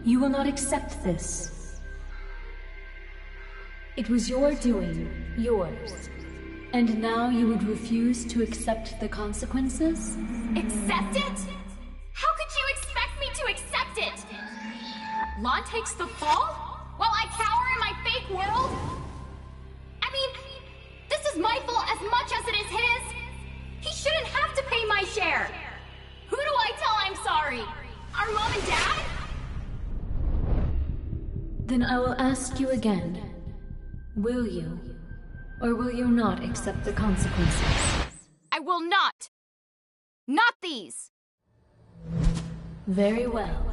You will not accept this. It was your doing, yours. And now you would refuse to accept the consequences? Accept it? How could you expect me to accept it? Lon takes the fall while I cower in my fake world? I mean, this is my fault as much as it is his. He shouldn't have to pay my share. Who do I tell I'm sorry? Our mom and dad? Then I will ask you again. Will you, or will you not accept the consequences? I will not. Not these. Very well.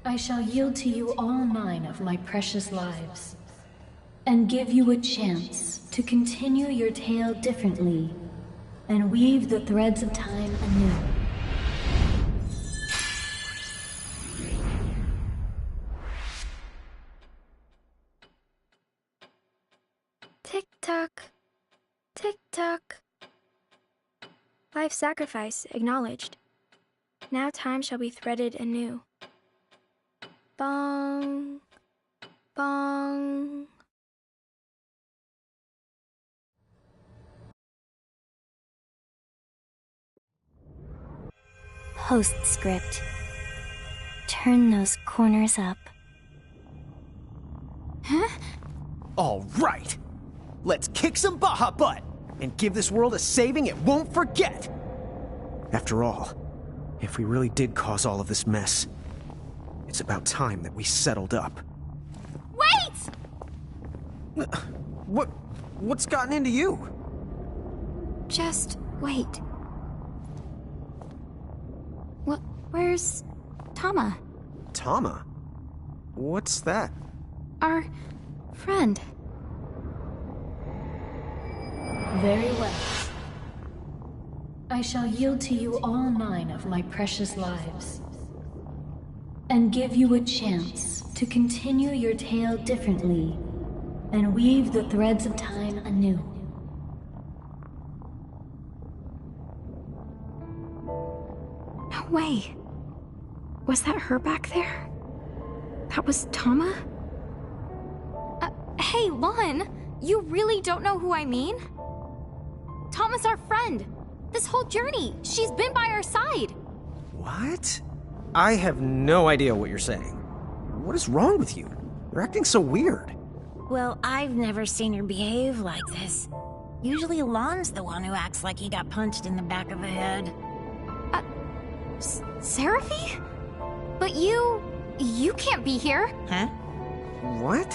I shall yield to you all 9 of my precious lives, and give you a chance to continue your tale differently, and weave the threads of time anew. Tick-tock. Tick-tock. Life sacrifice acknowledged. Now time shall be threaded anew. Bong. Bong. Postscript. Turn those corners up. Huh? All right. Let's kick some Baja butt and give this world a saving it won't forget. After all, if we really did cause all of this mess, it's about time that we settled up. Wait! What's gotten into you? Just wait. Where's Tama? Tama? What's that? Our friend. Very well. I shall yield to you all 9 of my precious lives, and give you a chance to continue your tale differently, and weave the threads of time anew. No way. Was that her back there? That was Tama? Hey, Lon, you really don't know who I mean? Tama's our friend. This whole journey, she's been by our side. What? I have no idea what you're saying. What is wrong with you? You're acting so weird. Well, I've never seen her behave like this. Usually Lon's the one who acts like he got punched in the back of the head. Seraphy? But you can't be here. Huh? What?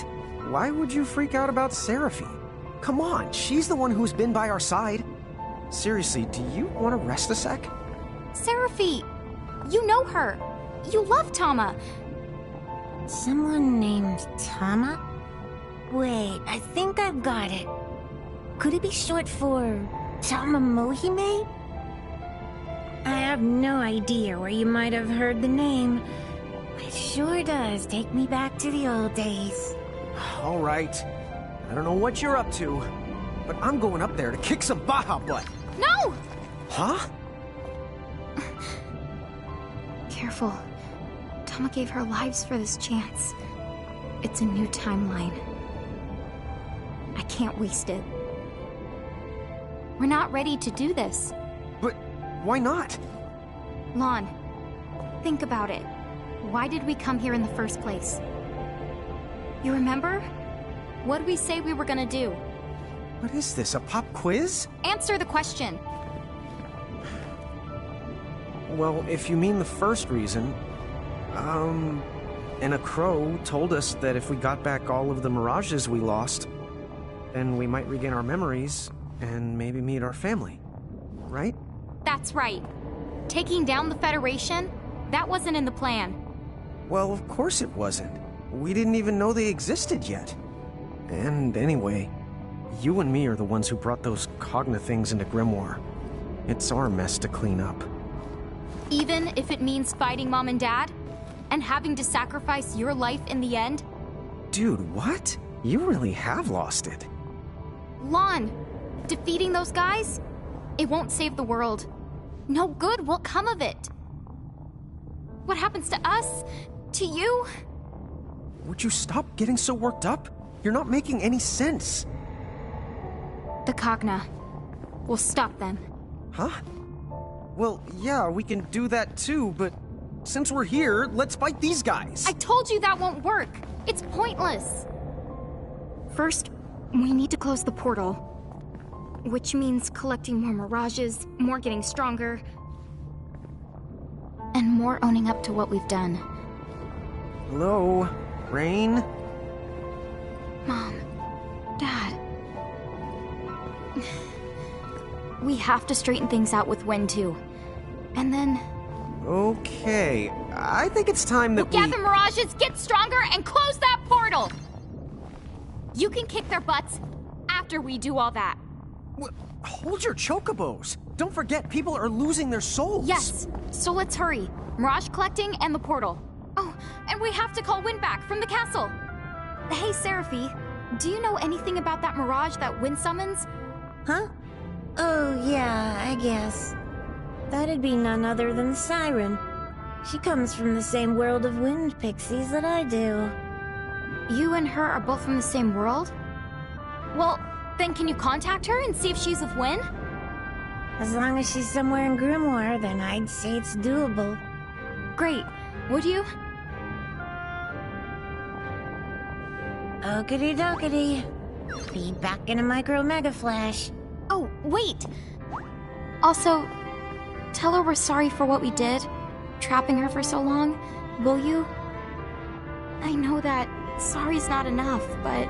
Why would you freak out about Seraphy? Come on, she's the one who's been by our side. Seriously, do you want to rest a sec? Seraphy, you know her. You love Tama. Someone named Tama? Wait, I think I've got it. Could it be short for Tama Mohime? I have no idea where you might have heard the name. It sure does take me back to the old days. All right. I don't know what you're up to, but I'm going up there to kick some Baja butt. No! Huh? Careful. Tama gave her lives for this chance. It's a new timeline. I can't waste it. We're not ready to do this. But why not? Lon, think about it. Why did we come here in the first place? You remember? What did we say we were gonna do? What is this, a pop quiz? Answer the question. Well, if you mean the first reason, and a crow told us that if we got back all of the mirages we lost, then we might regain our memories and maybe meet our family, right? That's right. Taking down the Federation? That wasn't in the plan. Well, of course it wasn't. We didn't even know they existed yet. And anyway, you and me are the ones who brought those Cogna things into Grimoire. It's our mess to clean up. Even if it means fighting Mom and Dad? And having to sacrifice your life in the end? Dude, what? You really have lost it. Lon, Defeating those guys? It won't save the world. No good will come of it. What happens to us? To you? Would you stop getting so worked up? You're not making any sense. The Cogna. We'll stop them. Huh? Well, yeah, we can do that too, but since we're here, let's fight these guys. I told you that won't work. It's pointless. First, we need to close the portal. Which means collecting more mirages, more getting stronger, and more owning up to what we've done. Hello, Rain? Mom, Dad. We have to straighten things out with Wen too. And then... Okay, I think it's time that we'll gather mirages, get stronger, and close that portal! You can kick their butts after we do all that. Hold your chocobos! Don't forget, people are losing their souls! Yes, so let's hurry. Mirage collecting and the portal. Oh, and we have to call Wen back from the castle. Hey, Seraphi, do you know anything about that mirage that Wen summons? Huh? Oh, yeah, I guess. That'd be none other than the Siren. She comes from the same world of wind pixies that I do. You and her are both from the same world? Well, then can you contact her and see if she's with Wen? As long as she's somewhere in Grimoire, then I'd say it's doable. Great. Would you? Okity dokity. Feed back in a micro mega flash. Oh, wait! Also, tell her we're sorry for what we did, trapping her for so long, will you? I know that sorry's not enough, but...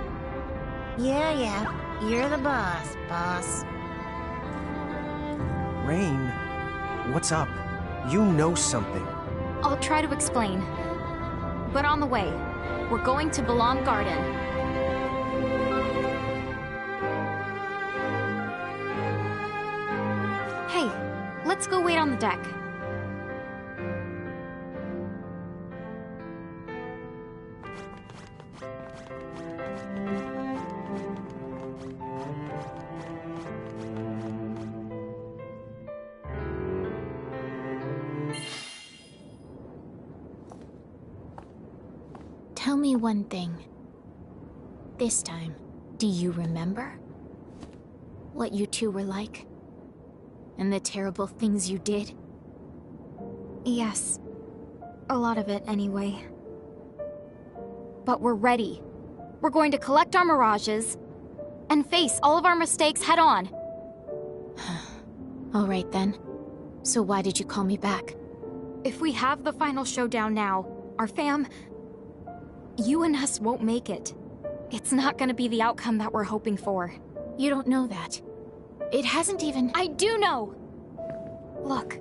Yeah, you're the boss, boss. Rain, what's up? You know something. I'll try to explain. But on the way, we're going to Balam Garden. Hey, let's go wait on the deck. Tell me one thing. This time, do you remember? What you two were like? And the terrible things you did? Yes. A lot of it, anyway. But we're ready. We're going to collect our mirages and face all of our mistakes head on. All right then. So why did you call me back? If we have the final showdown now, our fam... You and us won't make it. It's not gonna be the outcome that we're hoping for. You don't know that. It hasn't even... I do know! Look.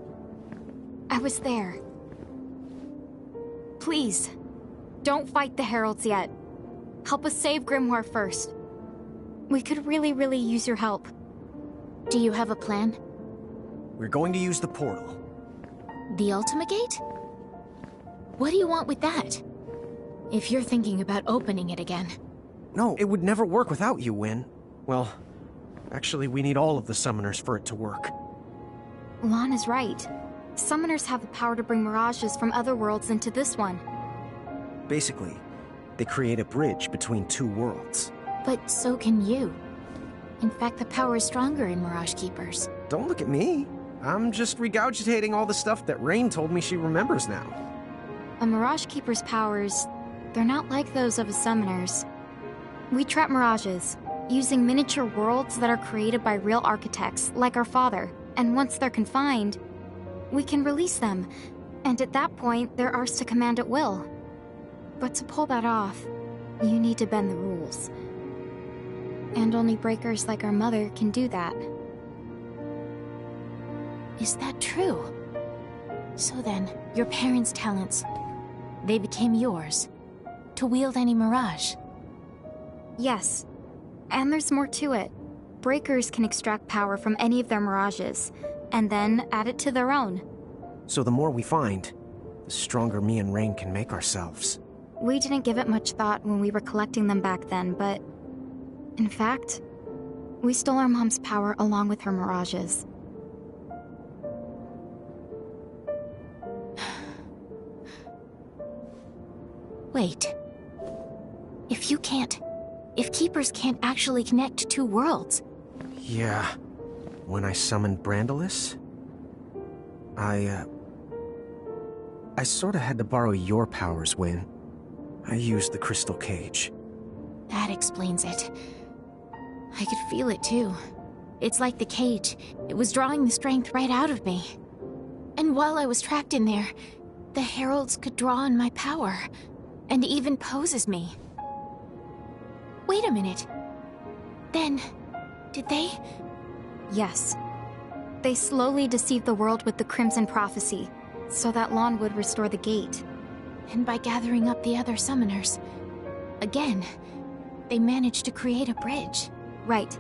I was there. Please, don't fight the Heralds yet. Help us save Grimoire first. We could really use your help. Do you have a plan? We're going to use the portal. The Ultima Gate? What do you want with that? If you're thinking about opening it again. No, it would never work without you, Wen. Well, actually, we need all of the summoners for it to work. Lon is right. Summoners have the power to bring mirages from other worlds into this one. Basically, they create a bridge between two worlds. But so can you. In fact, the power is stronger in Mirage Keepers. Don't look at me. I'm just regurgitating all the stuff that Rain told me she remembers now. A Mirage Keeper's powers, they're not like those of a summoner's. We trap mirages, using miniature worlds that are created by real architects, like our father. And once they're confined, we can release them. And at that point, they're ours to command at will. But to pull that off, you need to bend the rules. And only breakers like our mother can do that. Is that true? So then, your parents' talents, they became yours, to wield any mirage? Yes. And there's more to it. Breakers can extract power from any of their mirages, and then add it to their own. So the more we find, the stronger me and Rain can make ourselves. We didn't give it much thought when we were collecting them back then, but... in fact, We stole our mom's power along with her mirages. Wait. If Keepers can't actually connect two worlds... Yeah. When I summoned Brandalis, I sorta had to borrow your powers, Wynn. I used the crystal cage. That explains it. I could feel it too. It's like the cage. It was drawing the strength right out of me. And while I was trapped in there, the heralds could draw on my power, and even pose as me. Wait a minute. Then, did they? Yes. They slowly deceived the world with the Crimson Prophecy, so that Lon would restore the gate. And by gathering up the other summoners, again, they managed to create a bridge. Right.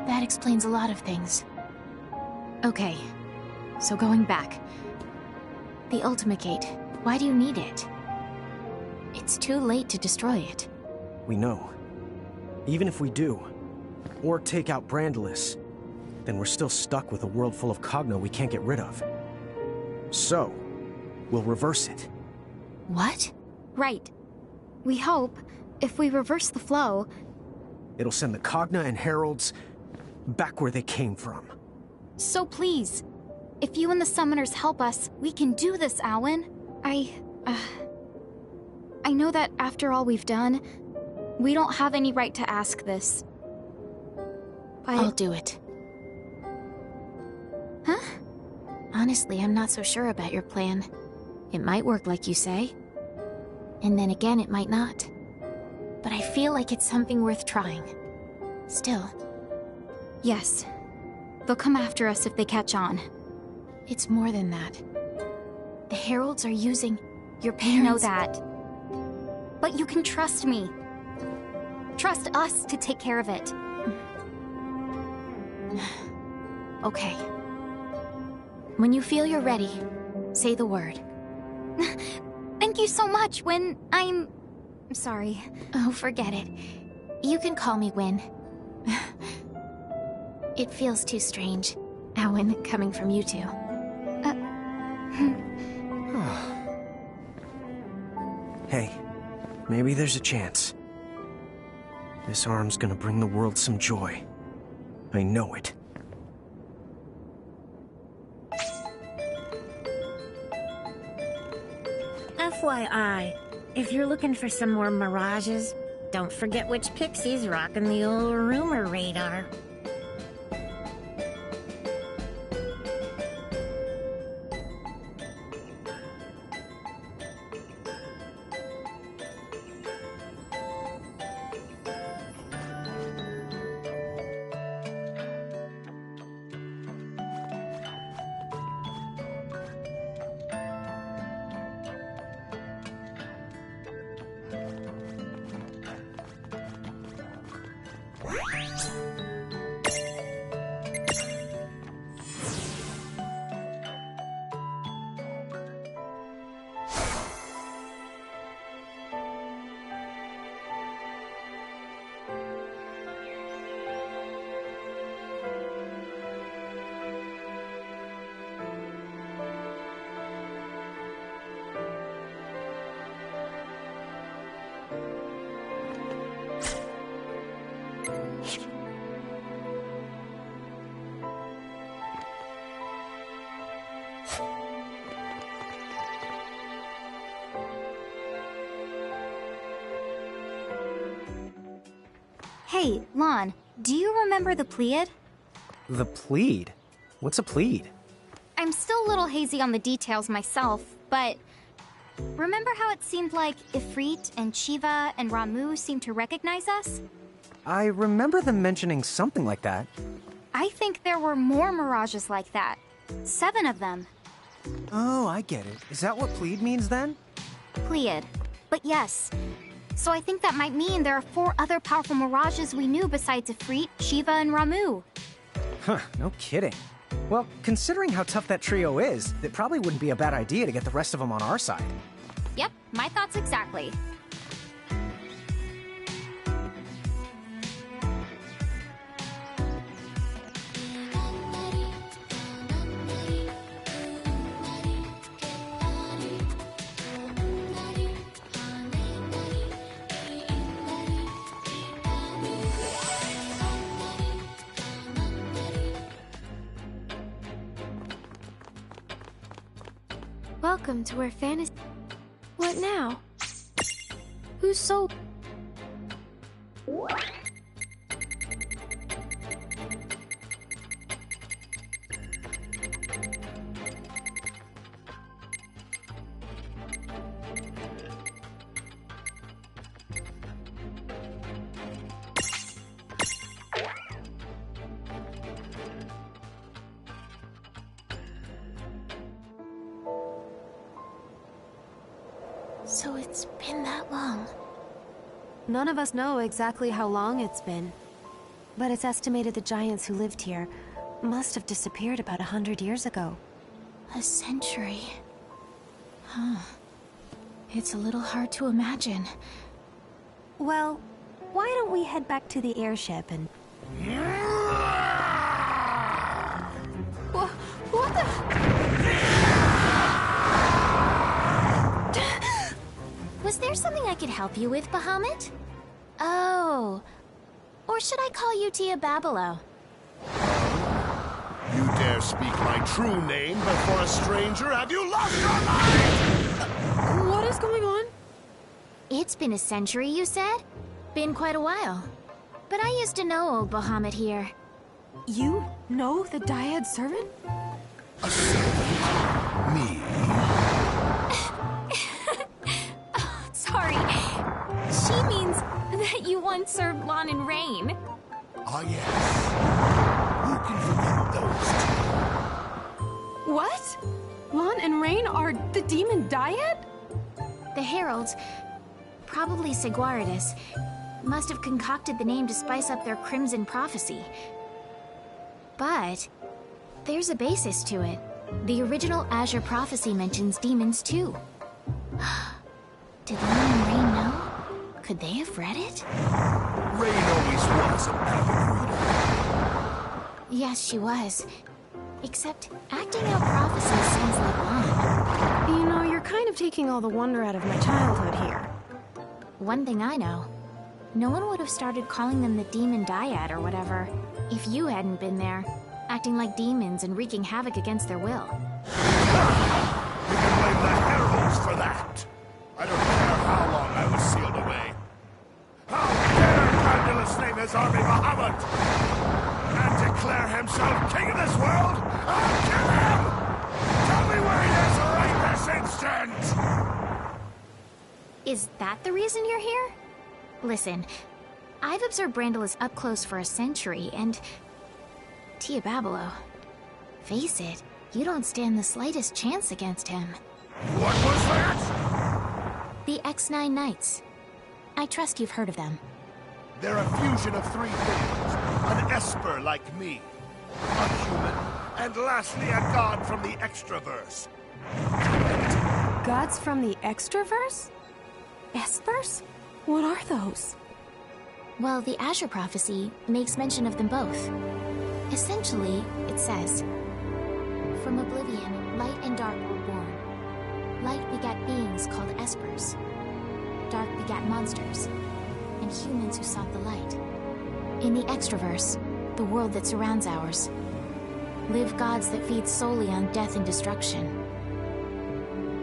That explains a lot of things. Okay, so going back. The Ultimate Gate, why do you need it? It's too late to destroy it. We know. Even if we do, or take out Brandalis, then we're still stuck with a world full of Cogno we can't get rid of. So, we'll reverse it. What? Right. We hope, if we reverse the flow... It'll send the Cogna and Heralds back where they came from. So please, if you and the Summoners help us, we can do this, Alwyn. I know that after all we've done, we don't have any right to ask this. But... I'll do it. Huh? Honestly, I'm not so sure about your plan. It might work like you say. And then again, it might not. But I feel like it's something worth trying. Still. Yes. They'll come after us if they catch on. It's more than that. The Heralds are using your I parents... know that. But you can trust me. Trust us to take care of it. Okay. When you feel you're ready, say the word. Thank you so much, Wynn. I'm sorry. Oh, forget it. You can call me Wynn. It feels too strange, Owen, coming from you two. Hey, maybe there's a chance. This arm's gonna bring the world some joy. I know it. FYI, if you're looking for some more mirages, don't forget which pixie's rocking the old rumor radar. Hey, Lon, do you remember the Pleiad? The Plead? What's a Plead? I'm still a little hazy on the details myself, but... Remember how it seemed like Ifrit and Shiva and Ramu seemed to recognize us? I remember them mentioning something like that. I think there were more mirages like that. 7 of them. Oh, I get it. Is that what Plead means then? Pleiad. But yes. So I think that might mean there are 4 other powerful mirages we knew besides Ifrit, Shiva, and Ramu. Huh, no kidding. Well, considering how tough that trio is, it probably wouldn't be a bad idea to get the rest of them on our side. Yep, my thoughts exactly. Welcome to where fantasy... What now? Whose soul... So it's been that long. None of us know exactly how long it's been, but it's estimated the giants who lived here must have disappeared about 100 years ago. A century. Huh. It's a little hard to imagine. Well, why don't we head back to the airship and... What the... Was there something I could help you with, Bahamut? Oh. Or should I call you Tia Babalo? You dare speak my true name before a stranger? Have you lost your mind? What is going on? It's been a century, you said? Been quite a while. But I used to know old Bahamut here. You know the Dyad servant? A servant? Me? Sorry. She means that you once served Lon and Rain. Ah, yes. Who can forget those two? What? Lon and Rain are the demon Dyad? The heralds, probably Seguaridus, must have concocted the name to spice up their crimson prophecy. But there's a basis to it. The original Azure prophecy mentions demons too. Did Lon and Rain know? Could they have read it? Rain always was a avid reader. Yes, she was. Except acting out prophecies sounds like Lon. You know, you're kind of taking all the wonder out of my childhood here. One thing I know, no one would have started calling them the Demon Dyad or whatever if you hadn't been there, acting like demons and wreaking havoc against their will. You can blame the heralds for that. I don't care how long I was sealed away. How dare Grandulus name his army Bahamut and declare himself king of this world? I'll kill him! Tell me where he is right this instant! Is that the reason you're here? Listen, I've observed Brandalus up close for a century, and... Tia Babalo, face it, you don't stand the slightest chance against him. What was that? The X9 Knights. I trust you've heard of them. They're a fusion of three things. An esper like me, a human, and lastly a god from the extraverse. Gods from the extraverse? Espers? What are those? Well, the Azure prophecy makes mention of them both. Essentially, it says, "From oblivion, light and dark were born. Light begat beings called espers. Dark begat monsters, and humans who sought the light. In the extraverse, the world that surrounds ours, live gods that feed solely on death and destruction.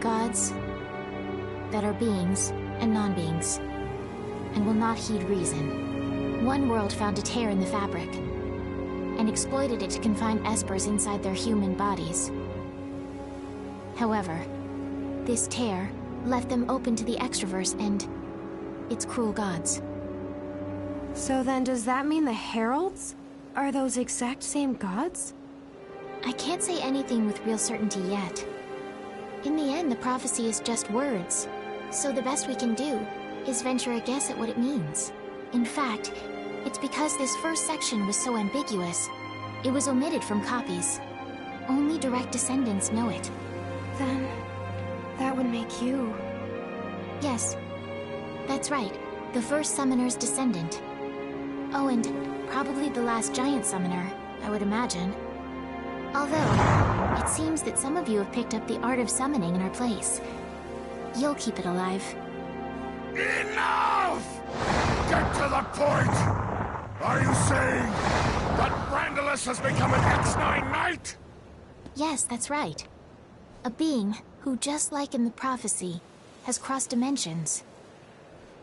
Gods that are beings and non-beings, and will not heed reason. One world found a tear in the fabric, and exploited it to confine espers inside their human bodies. However, this tear left them open to the extraverse and its cruel gods." So then does that mean the heralds are those exact same gods? I can't say anything with real certainty yet. In the end, the prophecy is just words, so the best we can do is venture a guess at what it means. In fact, it's because this first section was so ambiguous, it was omitted from copies. Only direct descendants know it. Then that would make you... Yes, that's right. The first summoner's descendant. Oh, and probably the last giant summoner, I would imagine. Although, it seems that some of you have picked up the art of summoning in our place. You'll keep it alive. Enough! Get to the point! Are you saying that Brandalus has become an X9 Knight? Yes, that's right. A being who, just like in the prophecy, has crossed dimensions.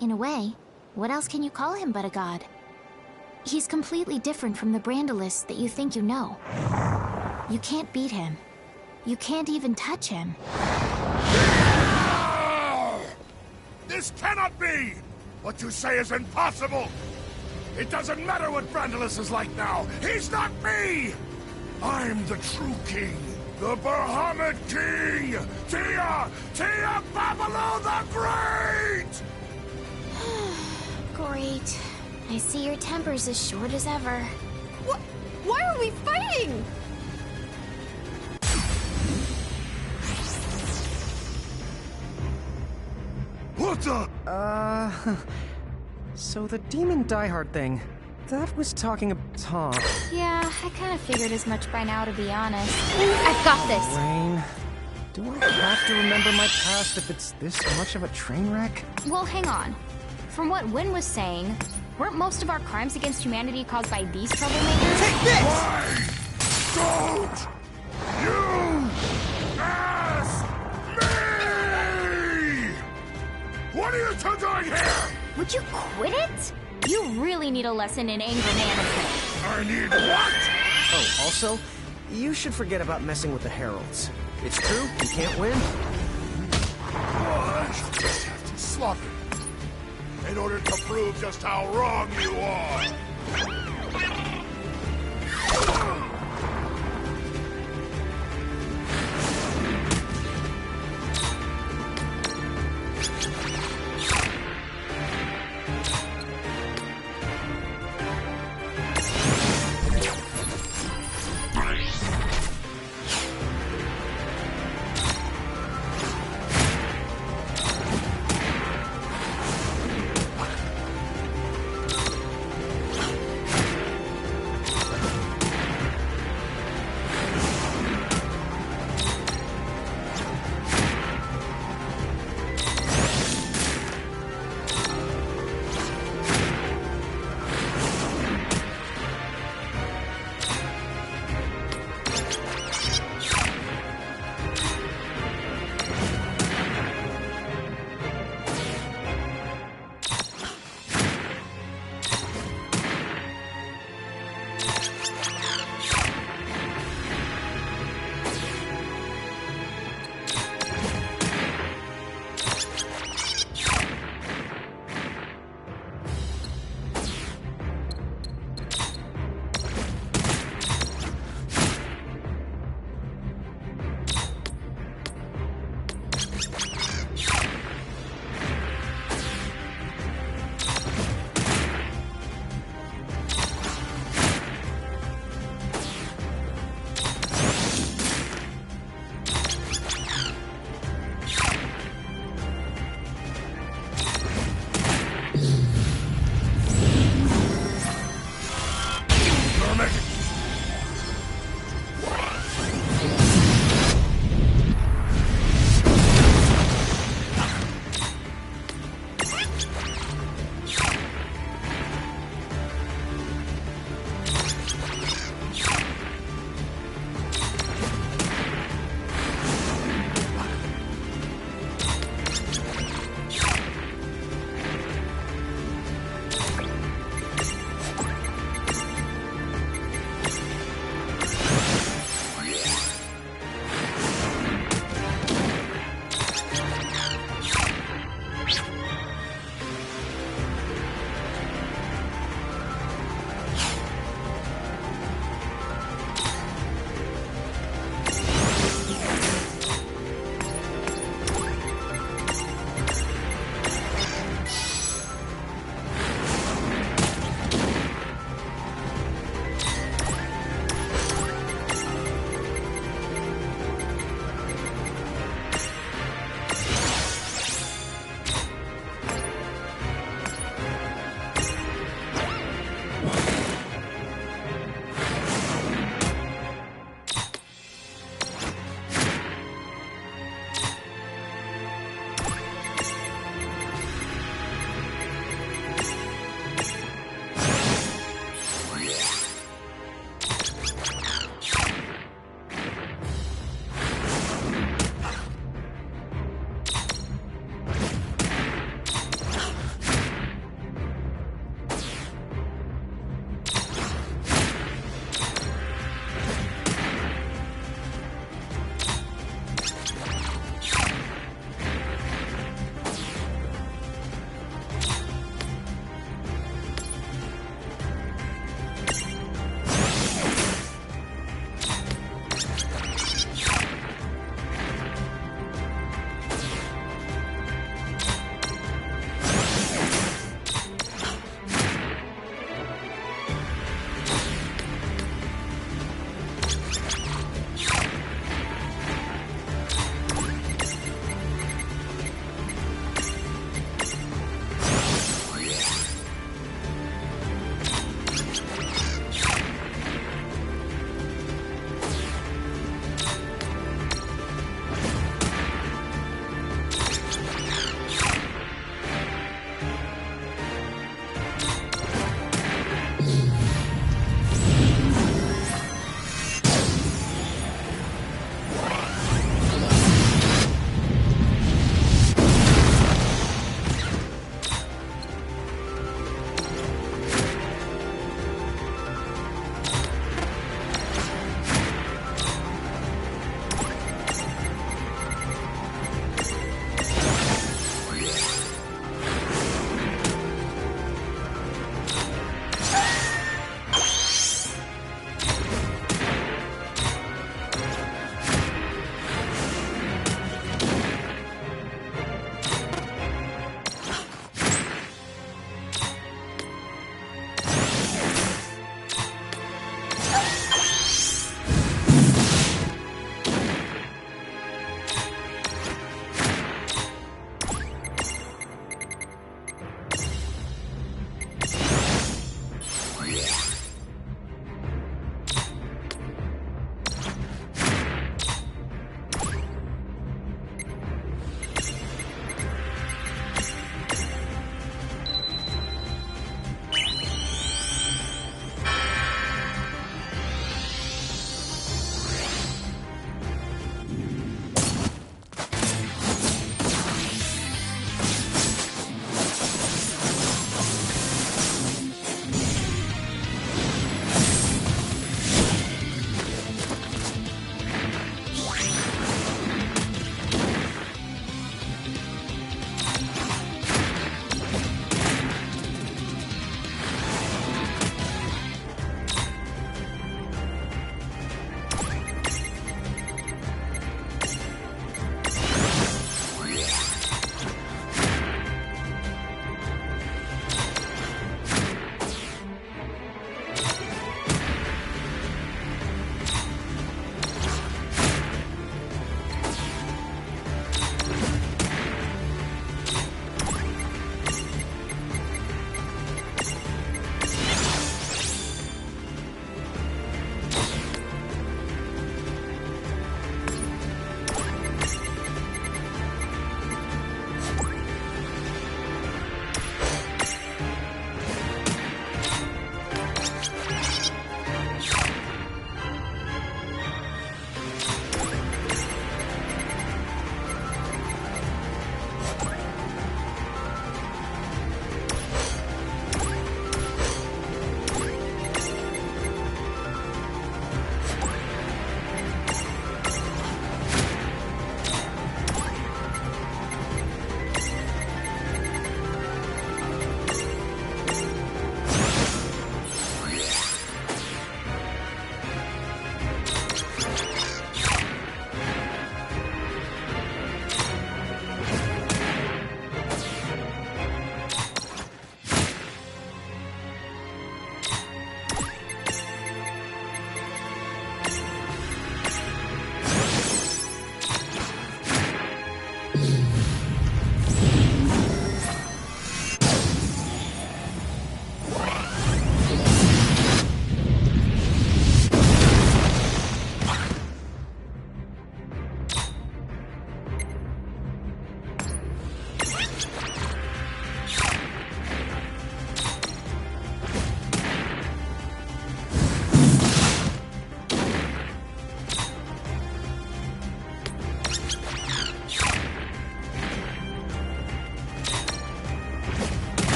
In a way, what else can you call him but a god? He's completely different from the Brandalis that you think you know. You can't beat him. You can't even touch him. This cannot be! What you say is impossible! It doesn't matter what Brandalis is like now! He's not me! I'm the true king! The Bahamut King! Tia Babalu the Great! Great. I see your temper's as short as ever. Why are we fighting? What the? So the demon diehard thing, that was talking of Tom. Yeah, I kind of figured as much by now, to be honest. I've got this. Rain, do I have to remember my past if it's this much of a train wreck? Well, hang on. From what Wynn was saying, weren't most of our crimes against humanity caused by these troublemakers? Take this! Why don't you ask me? What are you two doing here? Would you quit it? You really need a lesson in anger management. I need what? Oh, also, you should forget about messing with the heralds. It's true, you can't win. I just have to slaughter you in order to prove just how wrong you are.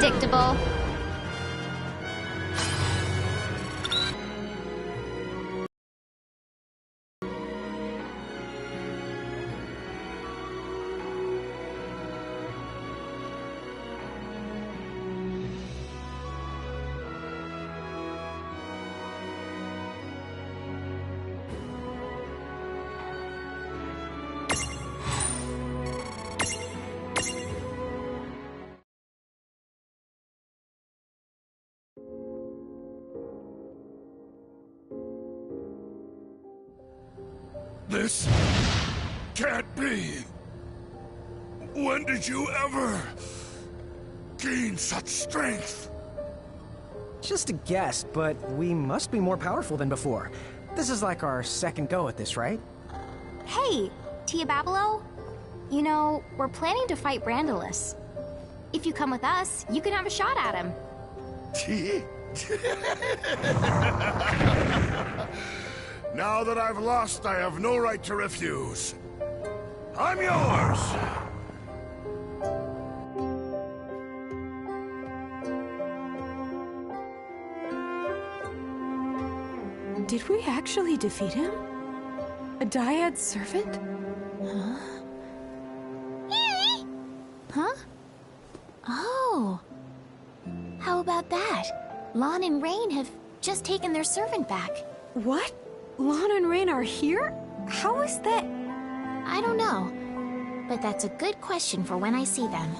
predictable. This can't be. When did you ever gain such strength? Just a guess, but we must be more powerful than before. This is like our second go at this, right? Hey, Tia Babelo? You know, we're planning to fight Brandalus. If you come with us, you can have a shot at him. Now that I've lost, I have no right to refuse. I'm yours! Did we actually defeat him? A Dyad servant? Huh? Oh. How about that? Lon and Rain have just taken their servant back. What? Lon and Rain are here? How is that? I don't know. But that's a good question for when I see them.